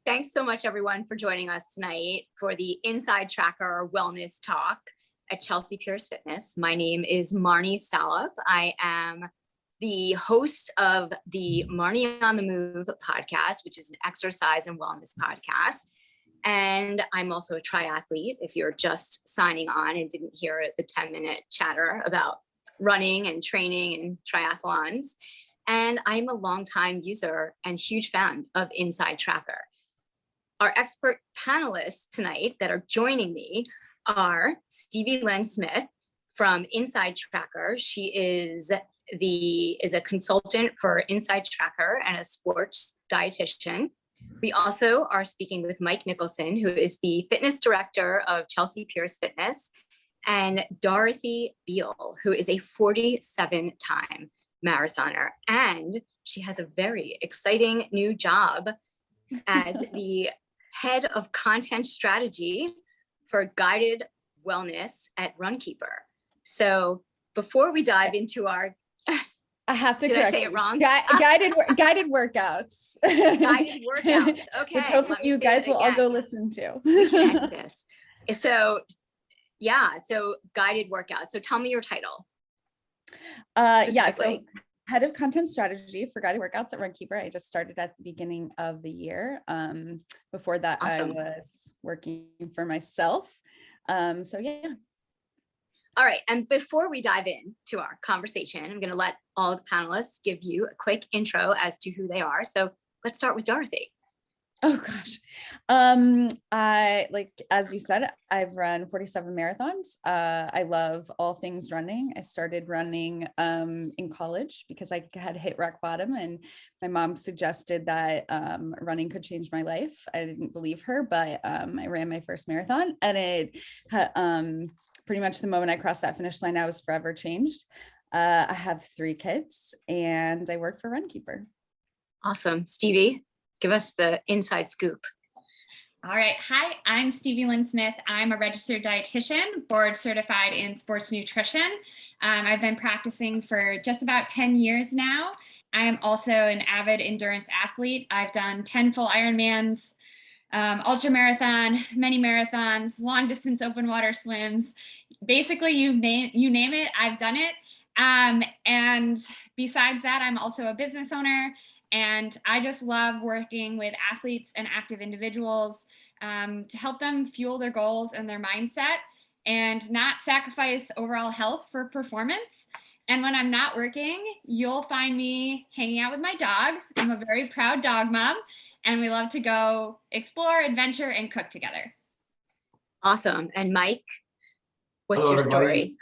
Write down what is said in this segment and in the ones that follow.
Thanks so much, everyone, for joining us tonight for the InsideTracker Wellness Talk at Chelsea Piers Fitness. My name is Marni Salup. I am the host of the Marni on the Move podcast, which is an exercise and wellness podcast. And I'm also a triathlete, if you're just signing on and didn't hear the 10-minute chatter about running and training and triathlons. And I'm a longtime user and huge fan of InsideTracker. Our expert panelists tonight that are joining me are Stevie Lyn Smith from InsideTracker. She is a consultant for InsideTracker and a sports dietitian. We also are speaking with Mike Nicholson, who is the fitness director of Chelsea Piers Fitness, and Dorothy Beal, who is a 47-time marathoner. And she has a very exciting new job as the head of content strategy for guided wellness at Runkeeper. So before we dive into our, I have to did correct I say it wrong? Guided workouts. Guided workouts. Okay. Which hopefully you guys will all go listen to. We can edit this. So guided workouts. So tell me your title. So head of content strategy for guided workouts at Runkeeper. I just started at the beginning of the year. Before that, awesome. I was working for myself. So yeah. All right. And before we dive into our conversation, I'm going to let all the panelists give you a quick intro as to who they are. So let's start with Dorothy. Oh gosh. As you said, I've run 47 marathons. I love all things running. I started running in college because I had hit rock bottom, and my mom suggested that running could change my life. I didn't believe her, but I ran my first marathon, and it pretty much the moment I crossed that finish line, I was forever changed. I have 3 kids, and I work for Runkeeper. Awesome. Stevie, give us the inside scoop. All right. Hi, I'm Stevie Lyn Smith. I'm a registered dietitian, board certified in sports nutrition. I've been practicing for just about 10 years now. I'm also an avid endurance athlete. I've done 10 full Ironmans, ultra marathon, many marathons, long distance open water swims. Basically, you name it, I've done it. And besides that, I'm also a business owner. And I just love working with athletes and active individuals to help them fuel their goals and their mindset and not sacrifice overall health for performance. And when I'm not working, you'll find me hanging out with my dog. I'm a very proud dog mom, and we love to go explore, adventure, and cook together. Awesome. And Mike, what's Hello, your everybody. story?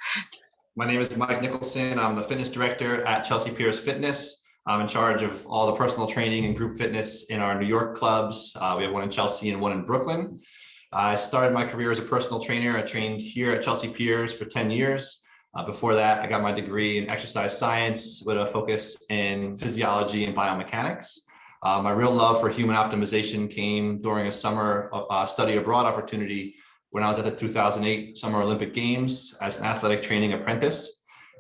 My name is Mike Nicholson. I'm the fitness director at Chelsea Piers Fitness. I'm in charge of all the personal training and group fitness in our New York clubs. We have one in Chelsea and one in Brooklyn. I started my career as a personal trainer. I trained here at Chelsea Piers for 10 years. Before that, I got my degree in exercise science with a focus in physiology and biomechanics. My real love for human optimization came during a summer study abroad opportunity when I was at the 2008 Summer Olympic Games as an athletic training apprentice.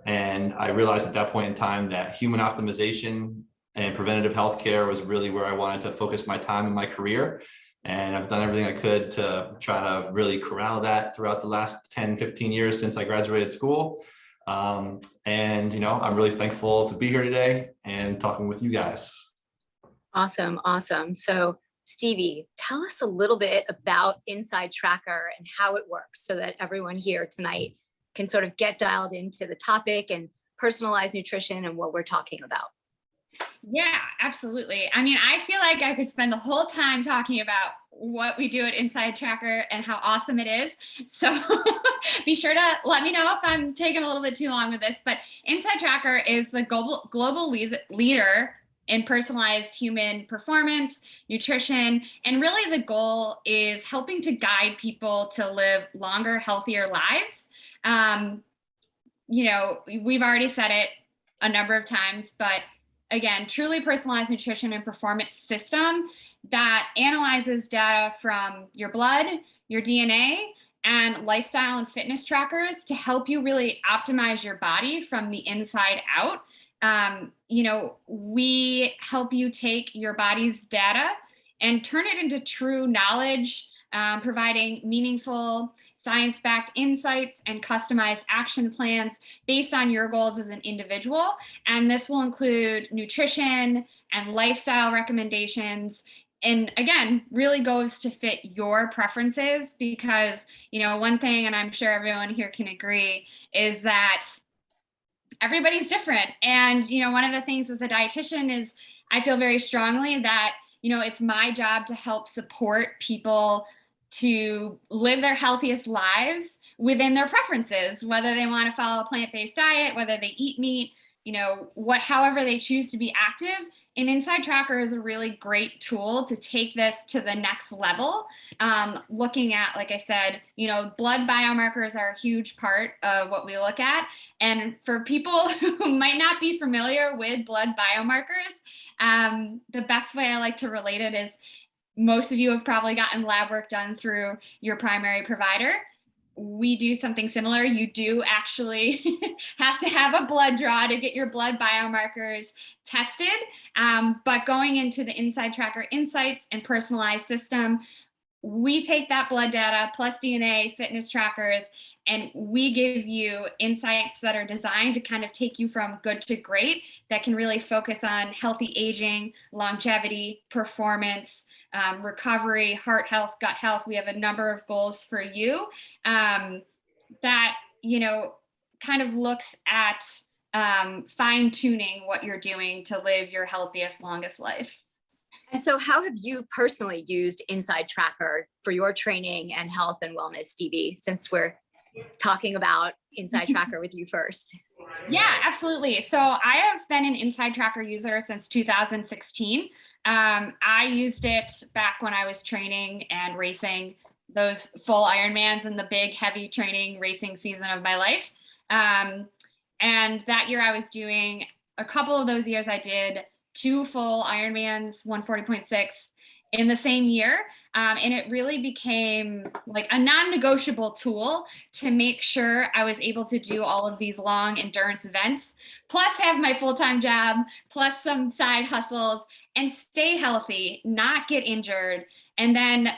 And I realized at that point in time that human optimization and preventative healthcare was really where I wanted to focus my time in my career. And I've done everything I could to try to really corral that throughout the last 10, 15 years since I graduated school. I'm really thankful to be here today and talking with you guys. Awesome. Awesome. So Stevie, tell us a little bit about InsideTracker and how it works so that everyone here tonight can sort of get dialed into the topic and personalized nutrition and what we're talking about. Yeah, absolutely. I mean, I feel like I could spend the whole time talking about what we do at InsideTracker and how awesome it is. So be sure to let me know if I'm taking a little bit too long with this, but InsideTracker is the global leader in personalized human performance, nutrition, and really the goal is helping to guide people to live longer, healthier lives. We've already said it a number of times, but again, truly personalized nutrition and performance system that analyzes data from your blood, your DNA, and lifestyle and fitness trackers to help you really optimize your body from the inside out. We help you take your body's data and turn it into true knowledge, providing meaningful science-backed insights and customized action plans based on your goals as an individual. And this will include nutrition and lifestyle recommendations. And again, really goes to fit your preferences, because, one thing, and I'm sure everyone here can agree, is that everybody's different. And, one of the things as a dietitian is I feel very strongly that, it's my job to help support people to live their healthiest lives within their preferences, whether they want to follow a plant-based diet, whether they eat meat, however they choose to be active. And InsideTracker is a really great tool to take this to the next level. Looking at, like I said, blood biomarkers are a huge part of what we look at. And for people who might not be familiar with blood biomarkers, the best way I like to relate it is, most of you have probably gotten lab work done through your primary provider. We do something similar. You do actually have to have a blood draw to get your blood biomarkers tested. But going into the InsideTracker insights and personalized system, we take that blood data plus DNA, fitness trackers, and we give you insights that are designed to kind of take you from good to great, that can really focus on healthy aging, longevity, performance, recovery, heart health, gut health. We have a number of goals for you that, kind of looks at fine tuning what you're doing to live your healthiest, longest life. And so how have you personally used InsideTracker for your training and health and wellness, Stevie, since we're talking about InsideTracker with you first? Yeah, absolutely. So I have been an InsideTracker user since 2016. I used it back when I was training and racing those full Ironmans in the big, heavy training racing season of my life. And that year I was doing, a couple of those years I did 2 full Ironmans, 140.6 in the same year. And it really became like a non-negotiable tool to make sure I was able to do all of these long endurance events, plus have my full-time job, plus some side hustles, and stay healthy, not get injured. And then,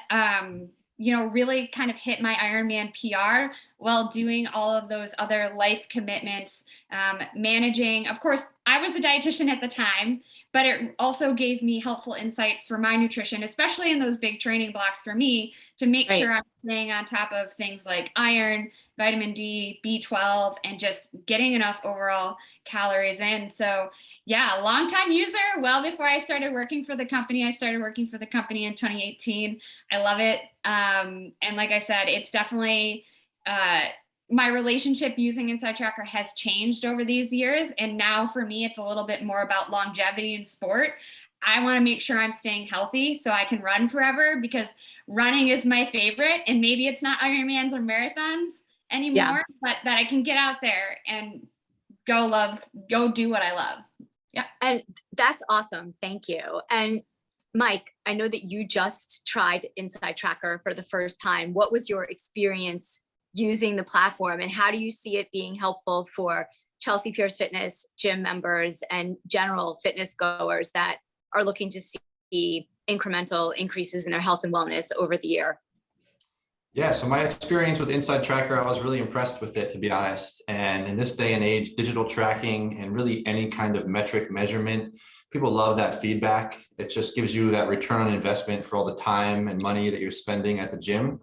really kind of hit my Ironman PR while doing all of those other life commitments, managing. Of course, I was a dietitian at the time, but it also gave me helpful insights for my nutrition, especially in those big training blocks for me, to make sure I'm staying on top of things like iron, vitamin D, B12, and just getting enough overall calories in. So yeah, longtime user. Well, before I started working for the company, I started working for the company in 2018. I love it. And like I said, it's definitely, my relationship using InsideTracker has changed over these years. And now for me, it's a little bit more about longevity in sport. I want to make sure I'm staying healthy so I can run forever, because running is my favorite. And maybe it's not Ironmans or marathons anymore, but that I can get out there and go do what I love. Yeah. And that's awesome. Thank you. And Mike, I know that you just tried InsideTracker for the first time. What was your experience using the platform, and how do you see it being helpful for Chelsea Piers Fitness gym members and general fitness goers that are looking to see incremental increases in their health and wellness over the year? Yeah, so my experience with InsideTracker, I was really impressed with it, to be honest. And in this day and age, digital tracking and really any kind of metric measurement, people love that feedback. It just gives you that return on investment for all the time and money that you're spending at the gym.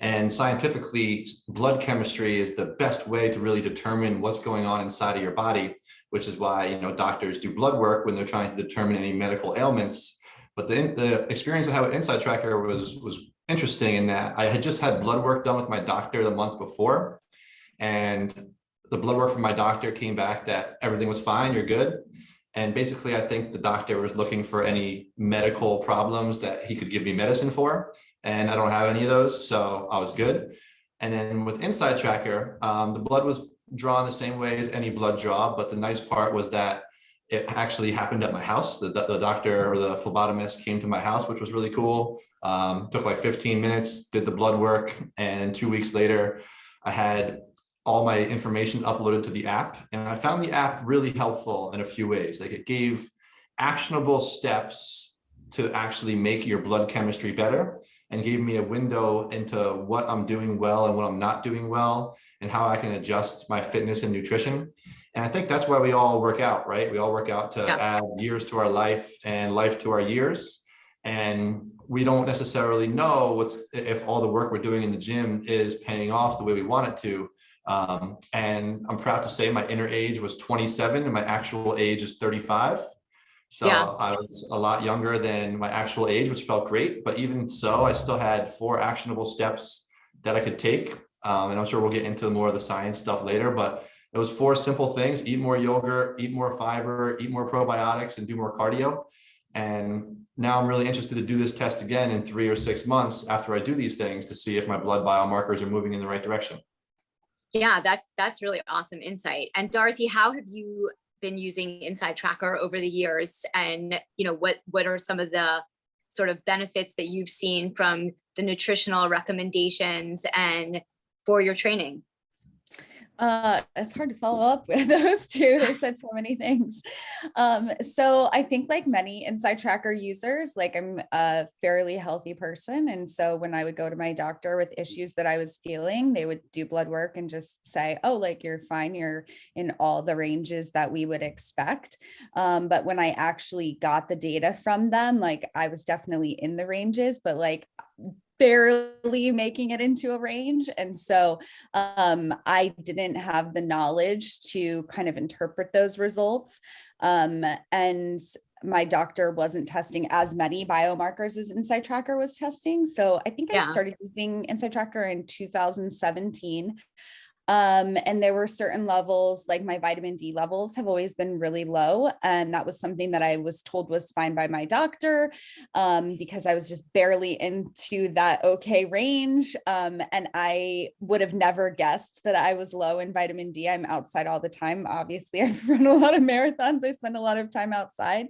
And scientifically, blood chemistry is the best way to really determine what's going on inside of your body, which is why, doctors do blood work when they're trying to determine any medical ailments. But the experience I had with InsideTracker was interesting in that I had just had blood work done with my doctor the month before. And the blood work from my doctor came back that everything was fine, you're good. And basically, I think the doctor was looking for any medical problems that he could give me medicine for. And I don't have any of those, so I was good. And then with InsideTracker, the blood was drawn the same way as any blood draw, but the nice part was that it actually happened at my house. The doctor or the phlebotomist came to my house, which was really cool. Took like 15 minutes, did the blood work, and 2 weeks later, I had all my information uploaded to the app. And I found the app really helpful in a few ways. Like, it gave actionable steps to actually make your blood chemistry better, and gave me a window into what I'm doing well and what I'm not doing well, and how I can adjust my fitness and nutrition. And I think that's why we all work out, right? We all work out to add years to our life and life to our years. And we don't necessarily know if all the work we're doing in the gym is paying off the way we want it to. And I'm proud to say my inner age was 27 and my actual age is 35. So I was a lot younger than my actual age, which felt great. But even so, I still had 4 actionable steps that I could take. And I'm sure we'll get into more of the science stuff later, but it was 4 simple things: eat more yogurt, eat more fiber, eat more probiotics, and do more cardio. And now I'm really interested to do this test again in 3 or 6 months after I do these things to see if my blood biomarkers are moving in the right direction. Yeah, that's really awesome insight. And Dorothy, how have you been using InsideTracker over the years? And, you know, what are some of the sort of benefits that you've seen from the nutritional recommendations and for your training? It's hard to follow up with those two. They said so many things. So I think like many InsideTracker users, like I'm a fairly healthy person. And so when I would go to my doctor with issues that I was feeling, they would do blood work and just say, oh, like you're fine. You're in all the ranges that we would expect. But when I actually got the data from them, like I was definitely in the ranges, but like barely making it into a range. And so I didn't have the knowledge to kind of interpret those results. And my doctor wasn't testing as many biomarkers as InsideTracker was testing. So I think I started using InsideTracker in 2017. And there were certain levels, like my vitamin D levels have always been really low. And that was something that I was told was fine by my doctor, because I was just barely into that okay range. And I would have never guessed that I was low in vitamin D. I'm outside all the time. Obviously, I've run a lot of marathons. I spend a lot of time outside.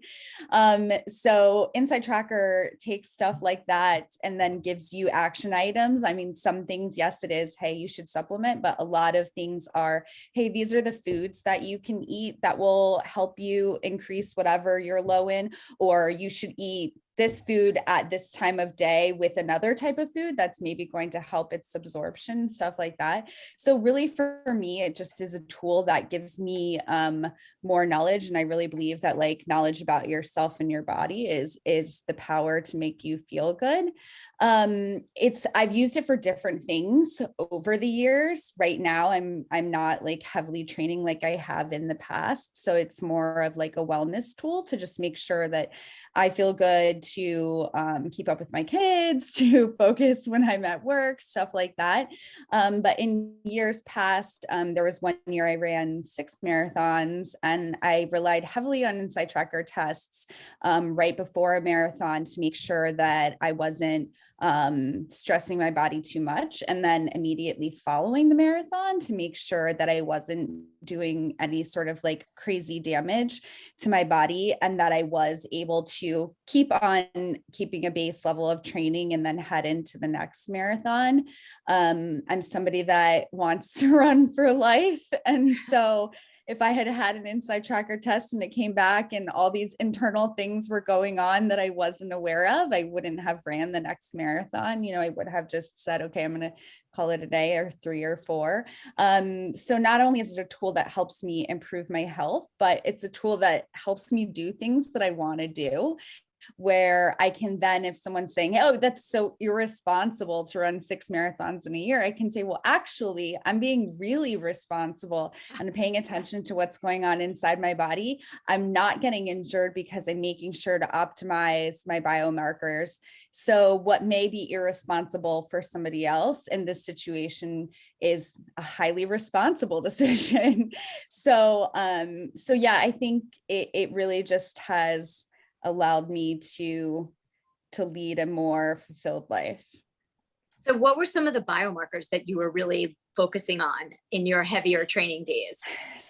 So InsideTracker takes stuff like that and then gives you action items. I mean, some things, yes, it is, hey, you should supplement, but a lot of things are, hey, these are the foods that you can eat that will help you increase whatever you're low in, or you should eat this food at this time of day with another type of food that's maybe going to help its absorption, stuff like that. So really for me, it just is a tool that gives me more knowledge. And I really believe that like knowledge about yourself and your body is the power to make you feel good. I've used it for different things over the years. Right now, I'm not like heavily training like I have in the past. So it's more of like a wellness tool to just make sure that I feel good, to keep up with my kids, to focus when I'm at work, stuff like that. But in years past, there was one year I ran 6 marathons and I relied heavily on InsideTracker tests right before a marathon to make sure that I wasn't stressing my body too much. And then immediately following the marathon to make sure that I wasn't doing any sort of like crazy damage to my body, and that I was able to keep on keeping a base level of training and then head into the next marathon. I'm somebody that wants to run for life. And so if I had had an InsideTracker test and it came back and all these internal things were going on that I wasn't aware of, I wouldn't have ran the next marathon. You know, I would have just said, okay, I'm going to call it a day, or 3 or 4. So not only is it a tool that helps me improve my health, but it's a tool that helps me do things that I want to do, where I can then, if someone's saying, oh, that's so irresponsible to run 6 marathons in a year, I can say, well, actually, I'm being really responsible and paying attention to what's going on inside my body. I'm not getting injured because I'm making sure to optimize my biomarkers. So what may be irresponsible for somebody else in this situation is a highly responsible decision. So yeah, I think it really just has allowed me to lead a more fulfilled life. So what were some of the biomarkers that you were really focusing on in your heavier training days?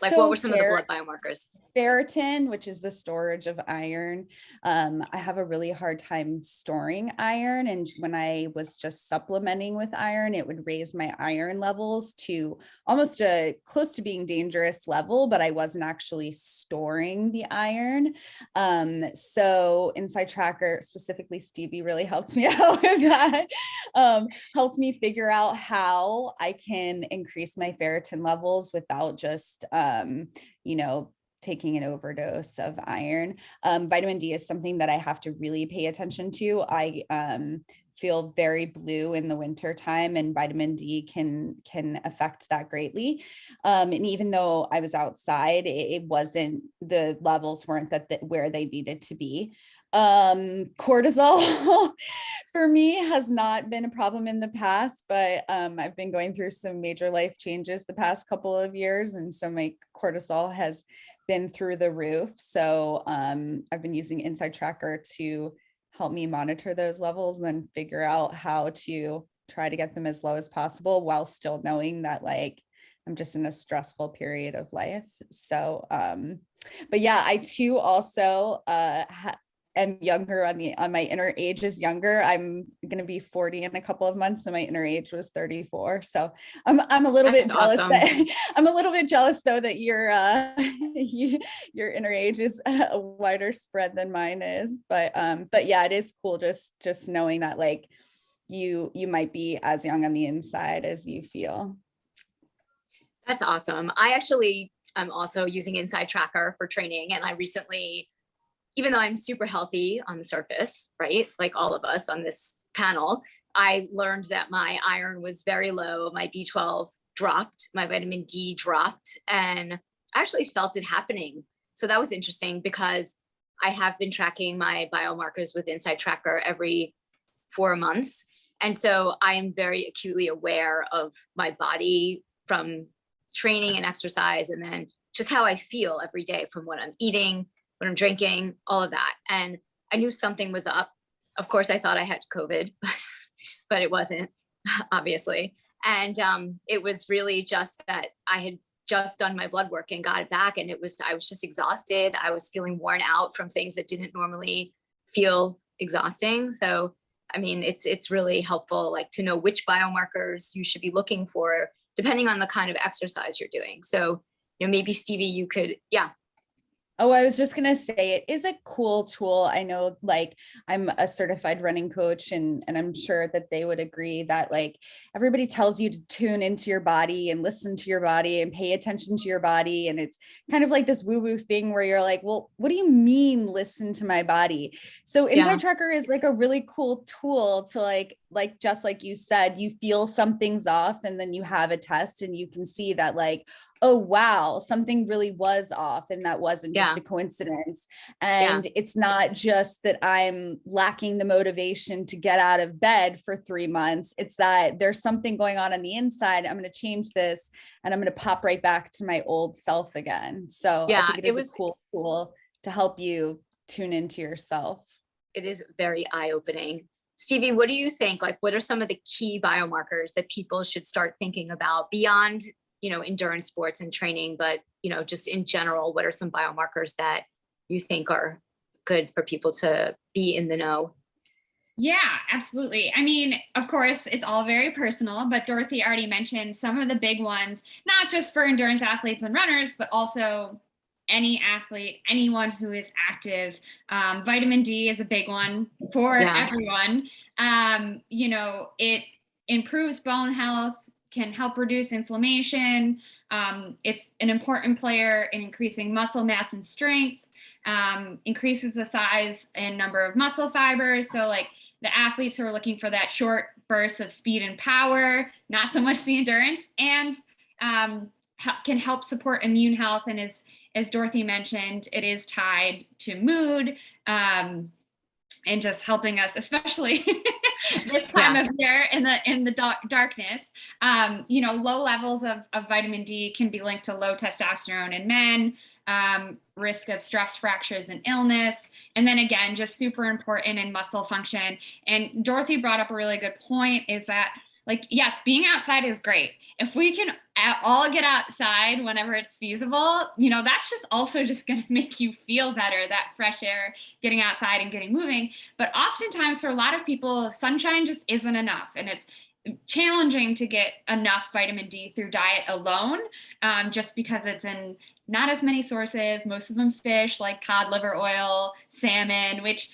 Like what were some of the blood biomarkers? Ferritin, which is the storage of iron. I have a really hard time storing iron. And when I was just supplementing with iron, it would raise my iron levels to almost close to being dangerous level, but I wasn't actually storing the iron. So InsideTracker, specifically Stevie, really helped me out with that. Helped me figure out how I can increase my ferritin levels without just, taking an overdose of iron. Vitamin D is something that I have to really pay attention to. I feel very blue in the winter time, and vitamin D can affect that greatly. And even though I was outside, it wasn't, the levels weren't where they needed to be. Cortisol for me has not been a problem in the past, but I've been going through some major life changes the past couple of years, and so my cortisol has been through the roof. So I've been using InsideTracker to help me monitor those levels and then figure out how to try to get them as low as possible while still knowing that I'm just in a stressful period of life. So but yeah, I too also am younger on my inner age is younger. I'm going to be 40 in a couple of months, and my inner age was 34. So I'm a little bit jealous that I'm a little bit jealous though that your inner age is a wider spread than mine is. But yeah, it is cool just knowing that you might be as young on the inside as you feel. That's awesome. I'm also using InsideTracker for training, and I recently, even though I'm super healthy on the surface, right? Like all of us on this panel, I learned that my iron was very low. My B12 dropped, my vitamin D dropped, and I actually felt it happening. So that was interesting because I have been tracking my biomarkers with InsideTracker every 4 months. And so I am very acutely aware of my body from training and exercise, and then just how I feel every day from what I'm eating, what I'm drinking, all of that. And I knew something was up. Of course, I thought I had COVID, but it wasn't, obviously. And it was really just that I had just done my blood work and got it back. And I was just exhausted. I was feeling worn out from things that didn't normally feel exhausting. So, I mean, it's really helpful, to know which biomarkers you should be looking for, depending on the kind of exercise you're doing. So, maybe Stevie, you could, yeah. Oh, I was just going to say, it is a cool tool. I know, I'm a certified running coach, and I'm sure that they would agree that everybody tells you to tune into your body and listen to your body and pay attention to your body. And it's kind of like this woo-woo thing where you're like, well, what do you mean listen to my body? So InsideTracker is a really cool tool to just like you said, you feel something's off, and then you have a test and you can see that oh, wow, something really was off, and that wasn't just a coincidence. And it's not just that I'm lacking the motivation to get out of bed for 3 months. It's that there's something going on the inside. I'm going to change this, and I'm going to pop right back to my old self again. So I think it is a cool tool to help you tune into yourself. It is very eye-opening. Stevie, what do you think? What are some of the key biomarkers that people should start thinking about beyond endurance sports and training, but, just in general, what are some biomarkers that you think are good for people to be in the know? Yeah, absolutely. I mean, of course, it's all very personal, but Dorothy already mentioned some of the big ones, not just for endurance athletes and runners, but also any athlete, anyone who is active. Vitamin D is a big one for everyone. It improves bone health, can help reduce inflammation. It's an important player in increasing muscle mass and strength, increases the size and number of muscle fibers. So the athletes who are looking for that short burst of speed and power, not so much the endurance, and can help support immune health. And as Dorothy mentioned, it is tied to mood, and just helping us, especially this time of year in the darkness. Low levels of vitamin D can be linked to low testosterone in men, risk of stress fractures and illness. And then again, just super important in muscle function. And Dorothy brought up a really good point, is that, like, yes, being outside is great. If we can all get outside whenever it's feasible, that's just also just going to make you feel better, that fresh air, getting outside and getting moving. But oftentimes for a lot of people, sunshine just isn't enough. And it's challenging to get enough vitamin D through diet alone, just because it's in not as many sources, most of them fish, like cod liver oil, salmon, which,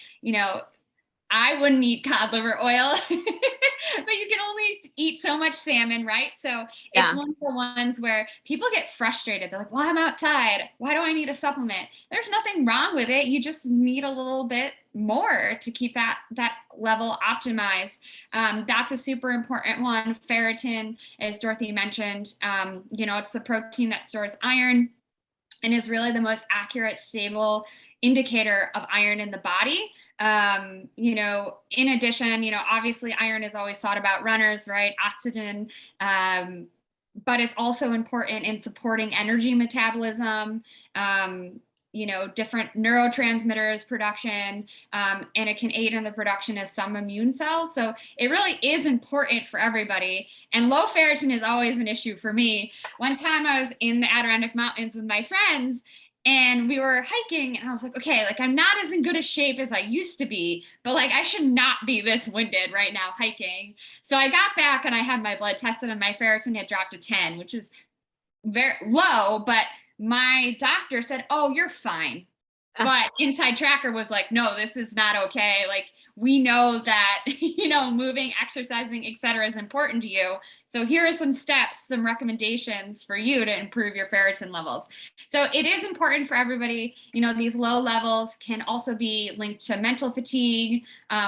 I wouldn't eat cod liver oil, but you can only eat so much salmon, right? So it's one of the ones where people get frustrated. They're like, well, I'm outside. Why do I need a supplement? There's nothing wrong with it. You just need a little bit more to keep that level optimized. That's a super important one. Ferritin, as Dorothy mentioned, it's a protein that stores iron and is really the most accurate, stable indicator of iron in the body. In addition, obviously iron is always thought about runners, right? Oxygen, but it's also important in supporting energy metabolism, different neurotransmitters production, and it can aid in the production of some immune cells. So it really is important for everybody. And low ferritin is always an issue for me. One time I was in the Adirondack Mountains with my friends, and we were hiking, and I was like, okay, like I'm not as in good a shape as I used to be, but like I should not be this winded right now hiking. So I got back and I had my blood tested, and my ferritin had dropped to 10, which is very low, but my doctor said, oh, you're fine. But InsideTracker was like, no, this is not okay. Like, we know that, moving, exercising, et cetera, is important to you. So here are some steps, some recommendations for you to improve your ferritin levels. So it is important for everybody. These low levels can also be linked to mental fatigue,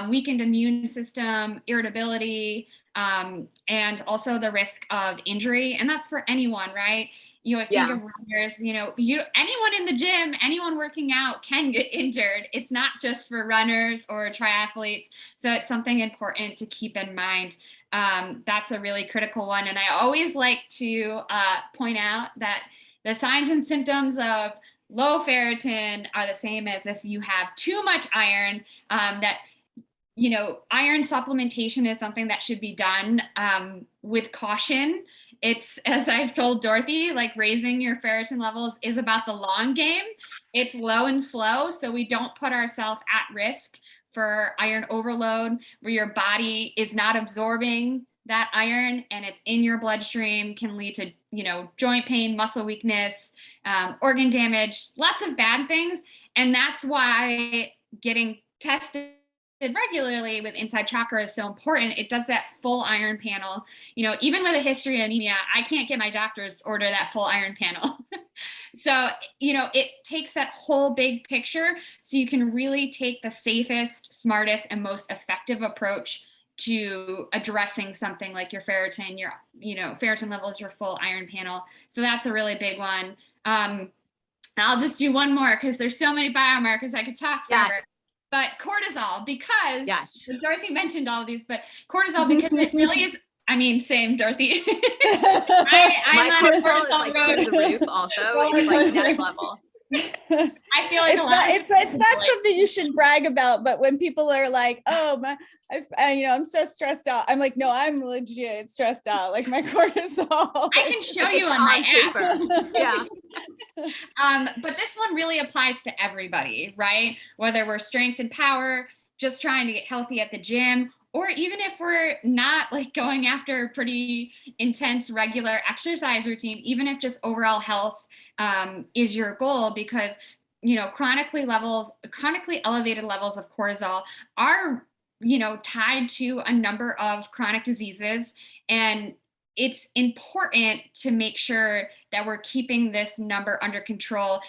weakened immune system, irritability, and also the risk of injury. And that's for anyone, right? I think of runners, anyone in the gym, anyone working out can get injured. It's not just for runners or triathletes. So it's something important to keep in mind. That's a really critical one. And I always like to point out that the signs and symptoms of low ferritin are the same as if you have too much iron, iron supplementation is something that should be done with caution. It's, as I've told Dorothy, like raising your ferritin levels is about the long game. It's low and slow, so we don't put ourselves at risk for iron overload, where your body is not absorbing that iron and it's in your bloodstream, can lead to, joint pain, muscle weakness, organ damage, lots of bad things. And that's why getting tested regularly with InsideTracker is so important. It does that full iron panel. Even with a history of anemia, I can't get my doctors to order that full iron panel. So, it takes that whole big picture so you can really take the safest, smartest, and most effective approach to addressing something like your ferritin, your, ferritin levels, your full iron panel. So that's a really big one. I'll just do one more because there's so many biomarkers I could talk forever. But cortisol, because Dorothy mentioned all of these, but cortisol, because it really is, same, Dorothy. My cortisol is like through the roof also. It's like next level. I feel like it's not something you should brag about, but when people are like, oh, I'm so stressed out, I'm like, no, I'm legit stressed out, like my cortisol. I can show you on my app. Yeah. But this one really applies to everybody, right? Whether we're strength and power, just trying to get healthy at the gym, or even if we're not like going after a pretty intense regular exercise routine, even if just overall health is your goal, because chronically elevated levels of cortisol are tied to a number of chronic diseases. And it's important to make sure that we're keeping this number under control,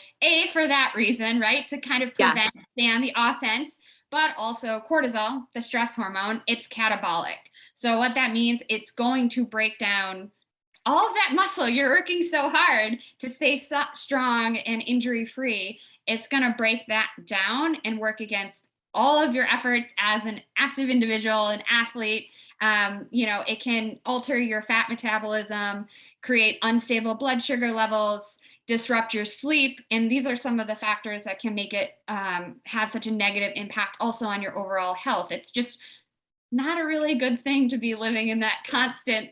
for that reason, right? To kind of prevent, stay on the offense, but also cortisol, the stress hormone, it's catabolic. So what that means, it's going to break down all of that muscle you're working so hard to stay strong and injury-free. It's going to break that down and work against all of your efforts as an active individual, an athlete. It can alter your fat metabolism, create unstable blood sugar levels, disrupt your sleep. And these are some of the factors that can make it have such a negative impact also on your overall health. It's just not a really good thing to be living in that constant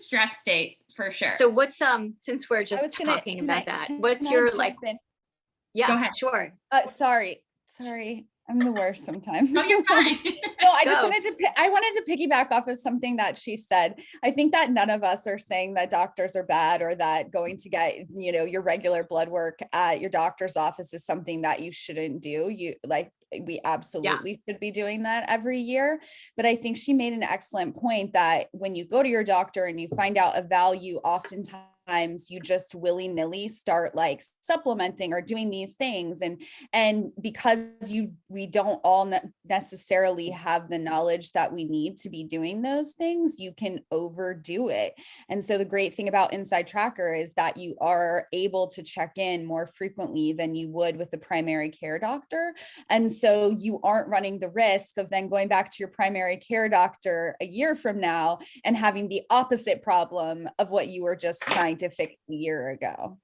stress state, for sure. So what's, since we're just talking about that, what's your like, yeah, Go ahead. Sure. Sorry. I'm the worst sometimes. No, you're fine. No, I wanted to piggyback off of something that she said. I think that none of us are saying that doctors are bad, or that going to get, your regular blood work at your doctor's office is something that you shouldn't do. We absolutely should be doing that every year. But I think she made an excellent point that when you go to your doctor and you find out a value, oftentimes you just willy-nilly start like supplementing or doing these things. And because we don't all necessarily have the knowledge that we need to be doing those things, you can overdo it. And so the great thing about InsideTracker is that you are able to check in more frequently than you would with a primary care doctor. And so you aren't running the risk of then going back to your primary care doctor a year from now and having the opposite problem of what you were just trying to fix a year ago.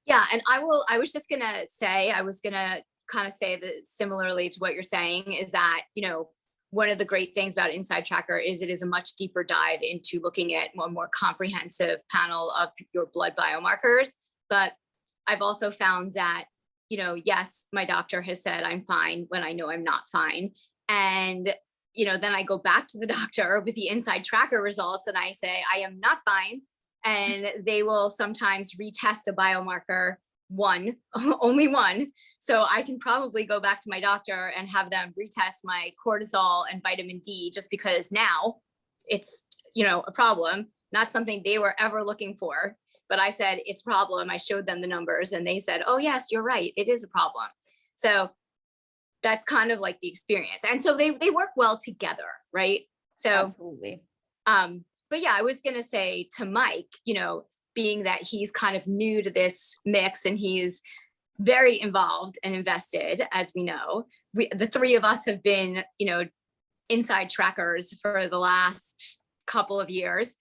Yeah. And I was gonna kind of say that similarly to what you're saying is that, one of the great things about InsideTracker is it is a much deeper dive into looking at a more comprehensive panel of your blood biomarkers. But I've also found that, yes, my doctor has said I'm fine when I know I'm not fine. And, then I go back to the doctor with the InsideTracker results and I say, I am not fine. And they will sometimes retest a biomarker only one. So I can probably go back to my doctor and have them retest my cortisol and vitamin D, just because now it's, a problem, not something they were ever looking for. But I said, it's a problem. I showed them the numbers and they said, oh yes, you're right. It is a problem. So that's kind of like the experience. And so they work well together. Right. So absolutely. But yeah, I was going to say to Mike, being that he's kind of new to this mix and he's very involved and invested, as we know, the three of us have been, InsideTrackers for the last couple of years.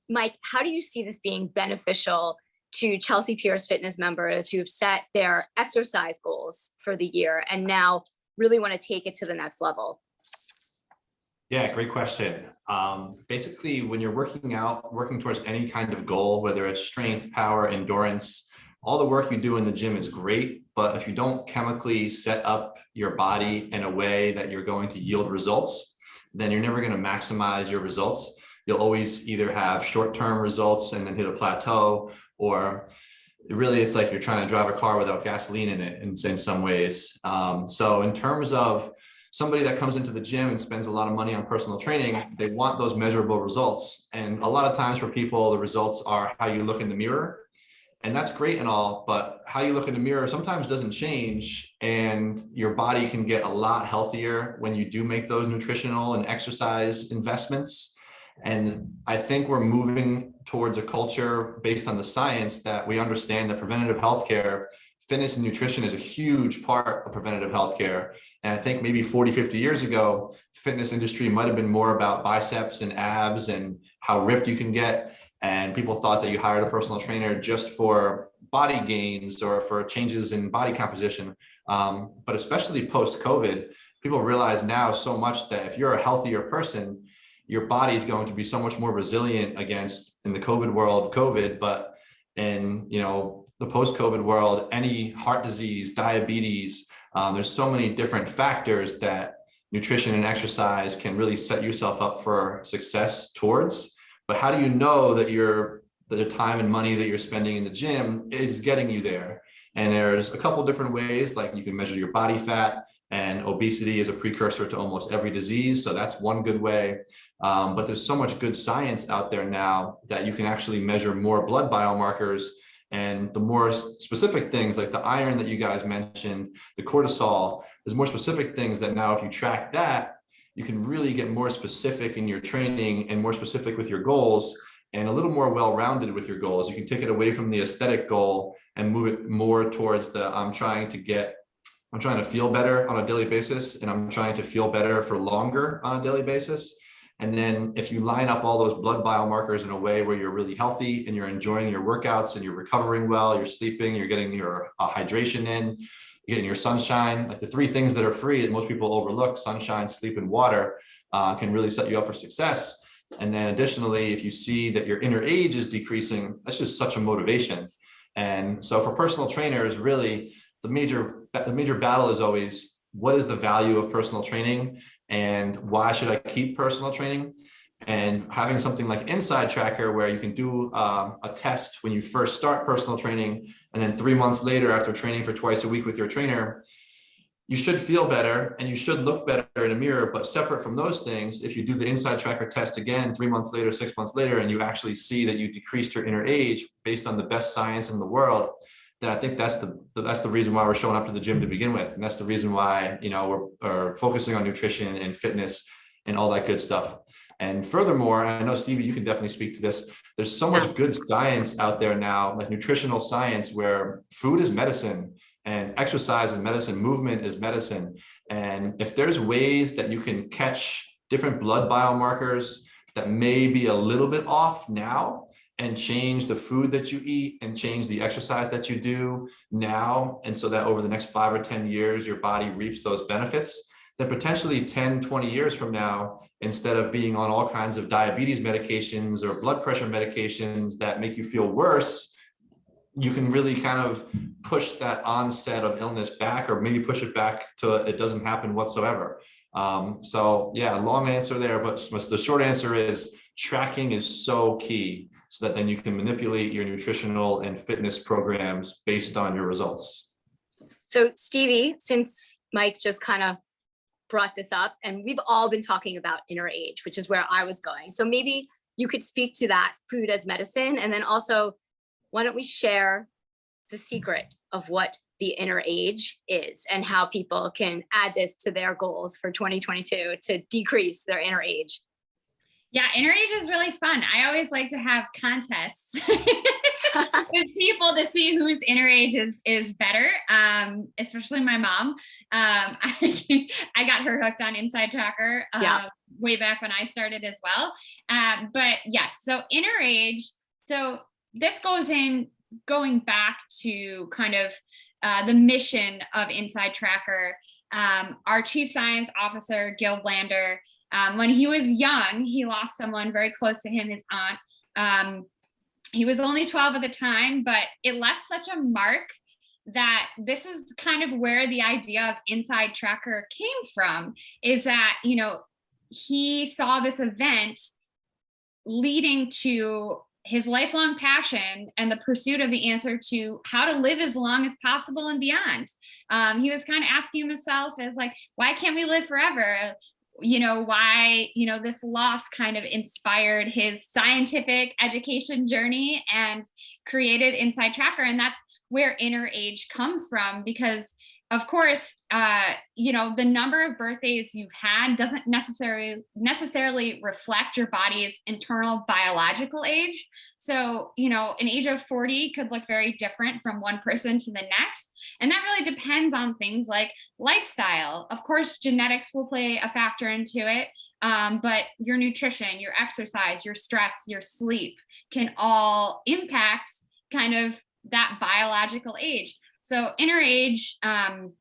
Mike, how do you see this being beneficial to Chelsea Piers Fitness members who've set their exercise goals for the year and now really want to take it to the next level? Yeah, great question. Basically, when you're working towards any kind of goal, whether it's strength, power, endurance, all the work you do in the gym is great. But if you don't chemically set up your body in a way that you're going to yield results, then you're never going to maximize your results. You'll always either have short-term results and then hit a plateau, or really it's like you're trying to drive a car without gasoline in it in some ways. So in terms of somebody that comes into the gym and spends a lot of money on personal training, they want those measurable results. And a lot of times for people, the results are how you look in the mirror. And that's great and all, but how you look in the mirror sometimes doesn't change, and your body can get a lot healthier when you do make those nutritional and exercise investments. And I think we're moving towards a culture based on the science that we understand that preventative healthcare, fitness and nutrition is a huge part of preventative healthcare. And I think maybe 40, 50 years ago, fitness industry might have been more about biceps and abs and how ripped you can get. And people thought that you hired a personal trainer just for body gains or for changes in body composition. But especially post-COVID, people realize now so much that if you're a healthier person, your body is going to be so much more resilient against, in the COVID world, COVID, but in, the post-COVID world, any heart disease, diabetes, there's so many different factors that nutrition and exercise can really set yourself up for success towards. But how do you know that the time and money that you're spending in the gym is getting you there? And there's a couple different ways, like you can measure your body fat, and obesity is a precursor to almost every disease. So that's one good way. But there's so much good science out there now that you can actually measure more blood biomarkers, and the more specific things like the iron that you guys mentioned, the cortisol, there's more specific things that now if you track that, you can really get more specific in your training and more specific with your goals and a little more well-rounded with your goals. You can take it away from the aesthetic goal and move it more towards the I'm trying to get I'm trying to feel better on a daily basis, and I'm trying to feel better for longer on a daily basis. And then if you line up all those blood biomarkers in a way where you're really healthy and you're enjoying your workouts and you're recovering well, you're sleeping, you're getting your hydration in, you're getting your sunshine, like the three things that are free that most people overlook, sunshine, sleep, and water, can really set you up for success. And then additionally, if you see that your inner age is decreasing, that's just such a motivation. And so for personal trainers, really the major battle is always, what is the value of personal training and why should I keep personal training? And having something like InsideTracker, where you can do a test when you first start personal training, and then 3 months later, after training for twice a week with your trainer, you should feel better and you should look better in a mirror. But separate from those things, if you do the InsideTracker test again 3 months later, 6 months later, and you actually see that you decreased your inner age based on the best science in the world, then I think that's the reason why we're showing up to the gym to begin with. And that's the reason why, you know, we're focusing on nutrition and fitness and all that good stuff. And furthermore, I know, Stevie, you can definitely speak to this. There's so much good science out there now, like nutritional science, where food is medicine and exercise is medicine, movement is medicine. And if there's ways that you can catch different blood biomarkers that may be a little bit off now, and change the food that you eat and change the exercise that you do now, and so that over the next 5 or 10 years, your body reaps those benefits, then potentially 10, 20 years from now, instead of being on all kinds of diabetes medications or blood pressure medications that make you feel worse, you can really kind of push that onset of illness back, or maybe push it back till it doesn't happen whatsoever. So yeah, long answer there, but the short answer is tracking is so key, so that then you can manipulate your nutritional and fitness programs based on your results. So Stevie, since Mike just kind of brought this up, and we've all been talking about inner age, which is where I was going. So maybe you could speak to that, food as medicine, and then also, why don't we share the secret of what the inner age is and how people can add this to their goals for 2022 to decrease their inner age? Yeah, inner age is really fun. I always like to have contests with people to see whose inner age is better, especially my mom. I got her hooked on InsideTracker way back when I started as well. But yes, so inner age. So this going back to kind of the mission of InsideTracker. Our chief science officer, Gil Blander, when he was young, he lost someone very close to him, his aunt. He was only 12 at the time, but it left such a mark that this is kind of where the idea of InsideTracker came from, is that, you know, he saw this event leading to his lifelong passion and the pursuit of the answer to how to live as long as possible and beyond. He was kind of asking himself as like, why can't we live forever? You know, why, you know, this loss kind of inspired his scientific education journey and created InsideTracker. And that's where inner age comes from, because of course, you know, the number of birthdays you've had doesn't necessarily reflect your body's internal biological age. So, you know, an age of 40 could look very different from one person to the next. And that really depends on things like lifestyle. Of course, genetics will play a factor into it, but your nutrition, your exercise, your stress, your sleep can all impact kind of that biological age. So inner age kind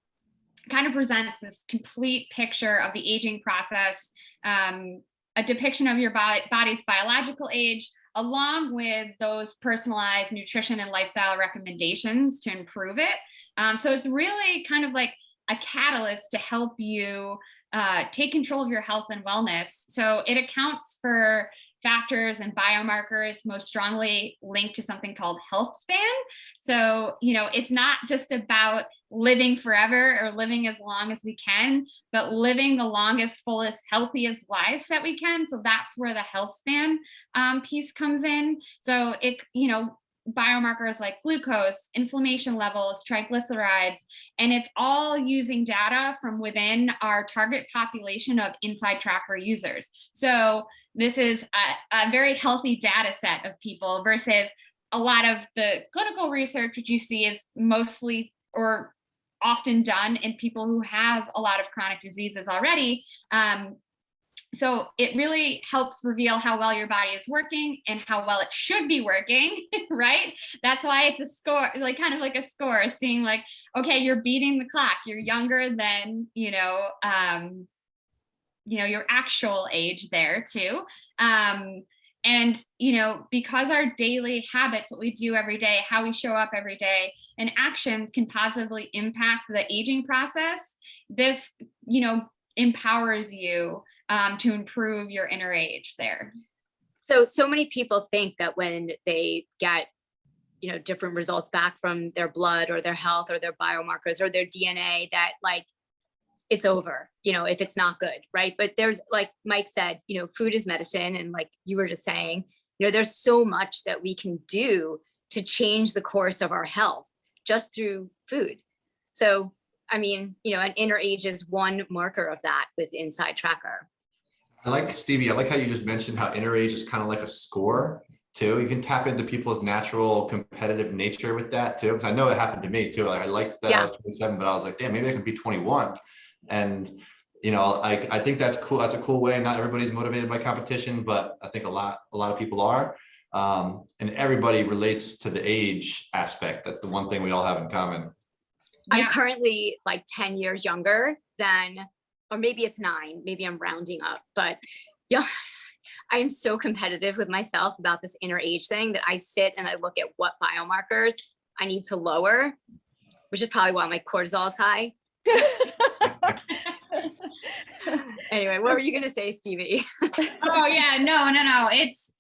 of presents this complete picture of the aging process, a depiction of your body's biological age, along with those personalized nutrition and lifestyle recommendations to improve it. So it's really kind of like a catalyst to help you take control of your health and wellness. So it accounts for factors and biomarkers most strongly linked to something called health span. So, you know, it's not just about living forever or living as long as we can, but living the longest, fullest, healthiest lives that we can. So that's where the health span piece comes in. So it, you know, biomarkers like glucose, inflammation levels, triglycerides, and it's all using data from within our target population of InsideTracker users. So this is a very healthy data set of people versus a lot of the clinical research, which you see is mostly or often done in people who have a lot of chronic diseases already. So it really helps reveal how well your body is working and how well it should be working, right? That's why it's a score, like kind of like a score, seeing like, okay, you're beating the clock. You're younger than, your actual age there too. And, because our daily habits, what we do every day, how we show up every day, and actions can positively impact the aging process, this, empowers you to improve your inner age there. So many people think that when they get, different results back from their blood or their health or their biomarkers or their DNA, that like, it's over, if it's not good, right? But there's, like Mike said, food is medicine. And like you were just saying, there's so much that we can do to change the course of our health just through food. So, I mean, an inner age is one marker of that with InsideTracker. I like, Stevie, I like how you just mentioned how inner age is kind of like a score too. You can tap into people's natural competitive nature with that too. Because I know it happened to me too. Like I liked that I was 27, but I was like, damn, maybe I can be 21. And, I think that's cool. That's a cool way. Not everybody's motivated by competition, but I think a lot of people are. And everybody relates to the age aspect. That's the one thing we all have in common. I'm currently like 10 years younger than, or maybe it's 9, maybe I'm rounding up, but I am so competitive with myself about this inner age thing that I sit and I look at what biomarkers I need to lower, which is probably why my cortisol is high. Anyway, what were you going to say, Stevie? Oh yeah, no. It's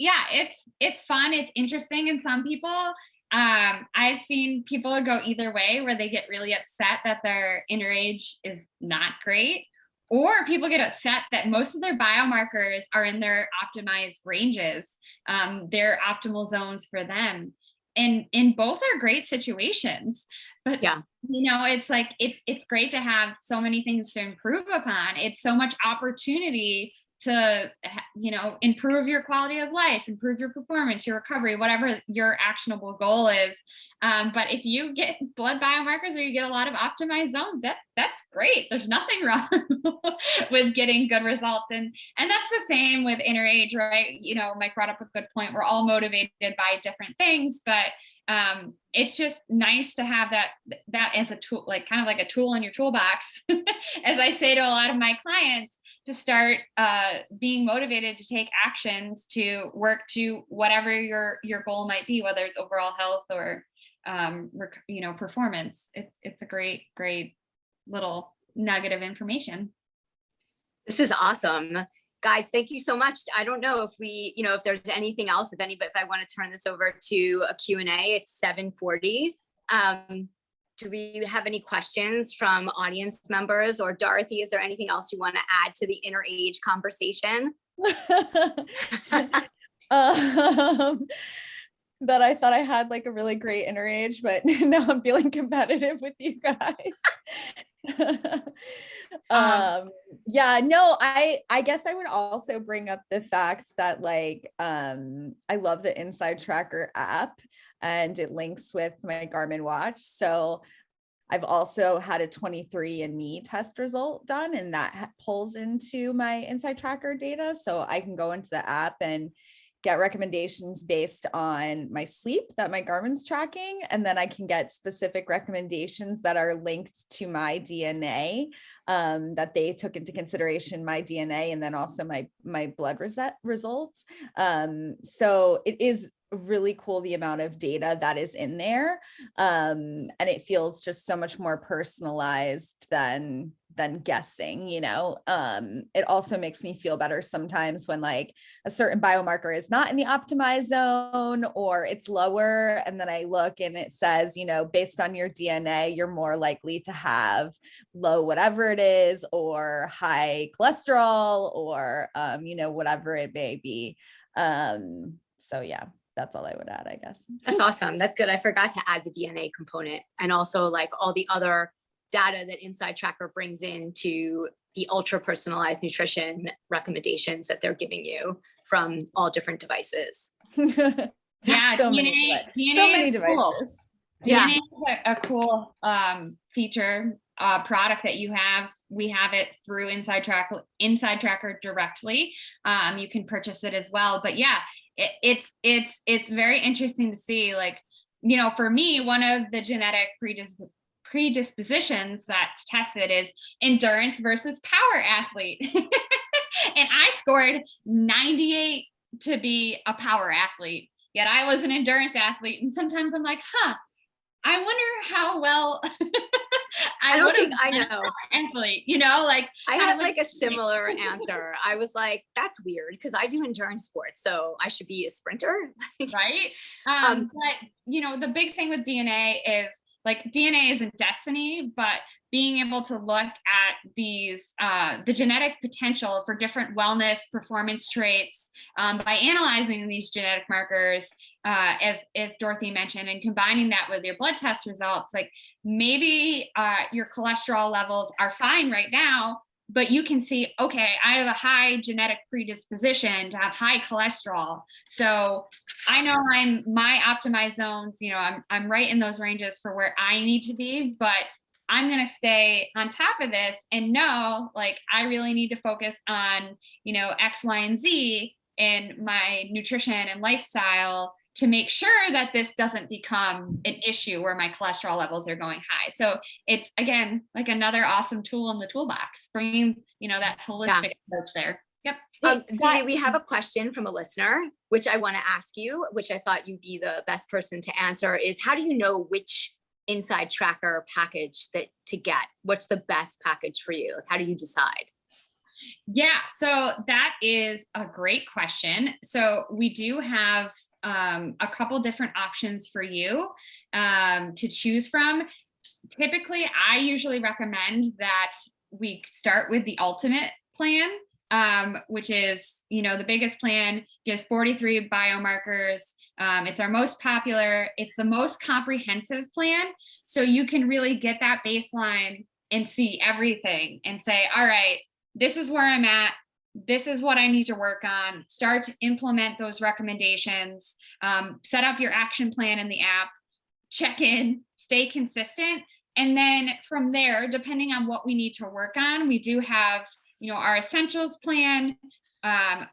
fun. It's interesting. And some people, I've seen people go either way, where they get really upset that their inner age is not great, or people get upset that most of their biomarkers are in their optimized ranges, their optimal zones for them. And both are great situations, but it's like, it's great to have so many things to improve upon. It's so much opportunity to, improve your quality of life, improve your performance, your recovery, whatever your actionable goal is. But if you get blood biomarkers or you get a lot of optimized zones, that's great. There's nothing wrong with getting good results. And that's the same with inner age, right? Mike brought up a good point. We're all motivated by different things, but it's just nice to have that as a tool, like kind of like a tool in your toolbox, as I say to a lot of my clients, to start being motivated to take actions to work to whatever your goal might be, whether it's overall health or performance. It's a great little nugget of information. This is awesome. Guys, thank you so much. I don't know if we, if there's anything else, if I want to turn this over to a Q&A, it's 7:40. Do we have any questions from audience members, or Dorothy, is there anything else you want to add to the inner age conversation? That I thought I had like a really great inner age, but now I'm feeling competitive with you guys. I guess I would also bring up the fact that like, I love the InsideTracker app, and it links with my Garmin watch. So I've also had a 23andMe test result done, and that pulls into my InsideTracker data. So I can go into the app and get recommendations based on my sleep that my Garmin's tracking. And then I can get specific recommendations that are linked to my DNA, that they took into consideration my DNA, and then also my blood results. So it is really cool, the amount of data that is in there. And it feels just so much more personalized than guessing, it also makes me feel better sometimes when like a certain biomarker is not in the optimized zone, or it's lower. And then I look and it says, based on your DNA, you're more likely to have low, whatever it is, or high cholesterol, or, whatever it may be. So yeah, that's all I would add, I guess. That's awesome. That's good. I forgot to add the DNA component, and also like all the other data that InsideTracker brings into the ultra personalized nutrition recommendations that they're giving you from all different devices. Yeah, so DNA many devices. Cool. Yeah. DNA is a cool feature, product that you have. We have it through InsideTracker directly. You can purchase it as well. But yeah, it's very interesting to see, like, you know, for me, one of the genetic predispositions that's tested is endurance versus power athlete. And I scored 98 to be a power athlete, yet I was an endurance athlete. And sometimes I'm like, I wonder how well I don't think I know. Athlete, you know, like I had like a similar answer. I was like, that's weird because I do endurance sports, so I should be a sprinter. Right. But you know, the big thing with DNA is, like, DNA isn't destiny, but being able to look at these, the genetic potential for different wellness performance traits, by analyzing these genetic markers, as Dorothy mentioned, and combining that with your blood test results, like maybe your cholesterol levels are fine right now, but you can see, okay, I have a high genetic predisposition to have high cholesterol. So I know my optimized zones, you know, I'm right in those ranges for where I need to be, but I'm going to stay on top of this and know, like, I really need to focus on, you know, X, Y, and Z in my nutrition and lifestyle to make sure that this doesn't become an issue where my cholesterol levels are going high. So it's, again, like another awesome tool in the toolbox, bringing, you know, that holistic approach there. Yep. Stevie, we have a question from a listener, which I want to ask you, which I thought you'd be the best person to answer, is how do you know which InsideTracker package to get? What's the best package for you? Like, how do you decide? Yeah, so that is a great question. So we do have a couple different options for you to choose from. Typically, I usually recommend that we start with the ultimate plan, which is, you know, the biggest plan, gives 43 biomarkers. It's our most popular. It's the most comprehensive plan. So you can really get that baseline and see everything and say, all right, this is where I'm at. This is what I need to work on. Start to implement those recommendations, set up your action plan in the app, check in, stay consistent. And then from there, depending on what we need to work on, we do have, you know, our essentials plan,